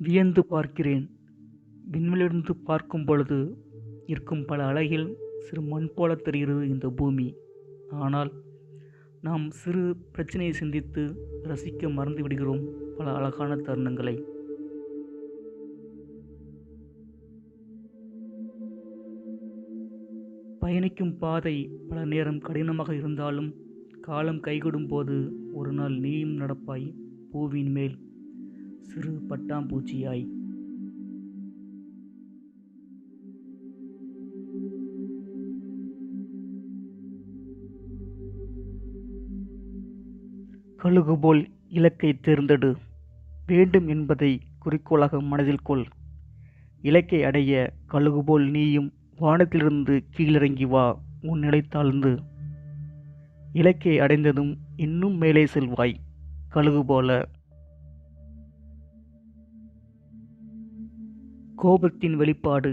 வியந்து பார்க்கிறேன். விண்ணிலிருந்து பார்க்கும் பொழுது இருக்கும் பல அழகில் சிறு மண் போல தெரிகிறது இந்த பூமி. ஆனால் நாம் சிறு பிரச்சனையை சிந்தித்து ரசிக்க மறந்து விடுகிறோம் பல அழகான தருணங்களை. பயணிக்கும் பாதை பல நேரம் கடினமாக இருந்தாலும் காலம் கைகூடும் போது ஒரு நாள் நீயும் நடப்பாய் பூவின் மேல் சிறு பட்டாம்பூச்சியாய். கழுகு போல் இலக்கை தேர்ந்தெடு. வேண்டும் என்பதை குறிக்கோளாக மனதில் கொள். இலக்கை அடைய கழுகு போல் நீயும் வானத்திலிருந்து கீழிறங்கி வா. உன் நிலை தாழ்ந்து இலக்கை அடைந்ததும் இன்னும் மேலே செல்வாய் கழுகு போல. கோபத்தின் வெளிப்பாடு.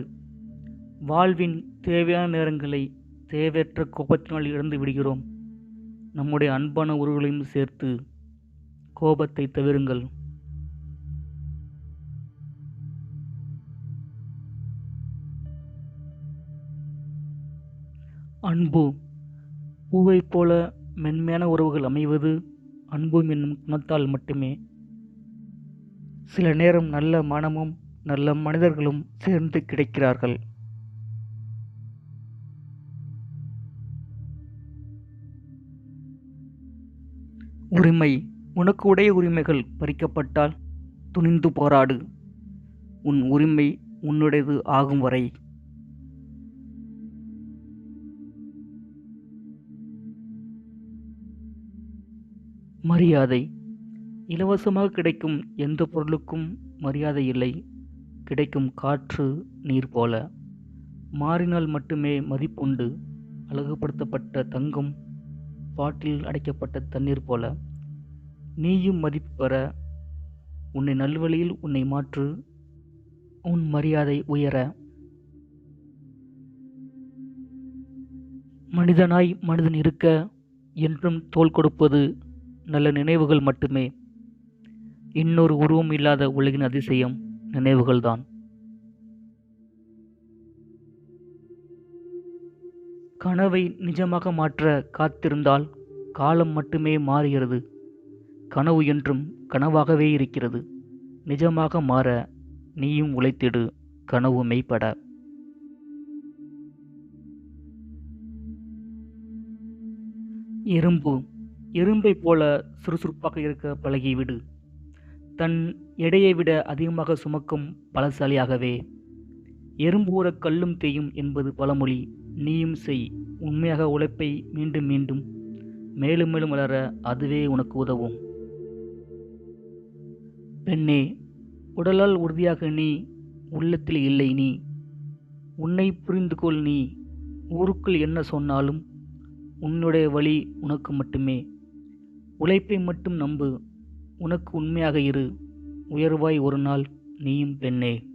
வாழ்வின் தேவையான நேரங்களை தேவையற்ற கோபத்தினால் இழந்து விடுகிறோம். நம்முடைய அன்பான உறவுகளையும் சேர்த்து கோபத்தை தவிருங்கள். அன்பு. பூவைப் போல மென்மையான உறவுகள் அமைவது அன்பு என்னும் குணத்தால் மட்டுமே. சில நேரம் நல்ல மனமும் நல்ல மனிதர்களும் சேர்ந்து கிடைக்கிறார்கள். உரிமை. உனக்கு உடைய உரிமைகள் பறிக்கப்பட்டால் துணிந்து போராடு. உன் உரிமை உன்னுடையது ஆகும் வரை. மரியாதை. இலவசமாக கிடைக்கும் எந்த பொருளுக்கும் மரியாதை இல்லை. கிடைக்கும் காற்று நீர் போல. மாறினால் மட்டுமே மதிப்புண்டு. அழகுபடுத்தப்பட்ட தங்கம் பாட்டில் அடைக்கப்பட்ட தண்ணீர் போல. நீயும் மதிப்பு பெற உன்னை நல்வழியில் உன்னை மாற்று. உன் மரியாதை உயர. மனிதனாய் மனிதன் இருக்க என்றும் தோள் கொடுப்பது நல்ல நினைவுகள் மட்டுமே. இன்னொரு உருவம் இல்லாத உலகின் அதிசயம் நினைவுகள்தான். கனவை நிஜமாக மாற்ற காத்திருந்தால் காலம் மட்டுமே மாறுகிறது. கனவு என்றும் கனவாகவே இருக்கிறது. நிஜமாக மாற நீயும் உழைத்திடு கனவு மெய்ப்பட. எறும்பு. எறும்பை போல சுறுசுறுப்பாக இருக்க பழகிவிடு. தன் எடையை விட அதிகமாக சுமக்கும் பலசாலியாகவே. எறும்பு ஊற கல்லும் தேயும் என்பது பழமொழி. நீயும் செய் உண்மையாக உழைப்பை. மீண்டும் மீண்டும் மேலும் மேலும் வளர அதுவே உனக்கு உதவும். பெண்ணே. உடலால் உறுதியாக நீ, உள்ளத்தில் இல்லை நீ. உன்னை புரிந்து கொள் நீ. ஊருக்குள் என்ன சொன்னாலும் உன்னுடைய வழி உனக்கு மட்டுமே. உழைப்பை மட்டும் நம்பு. உனக்கு உண்மையாக இரு. உயர்வாய் ஒரு நாள் நீயும் பெண்ணே.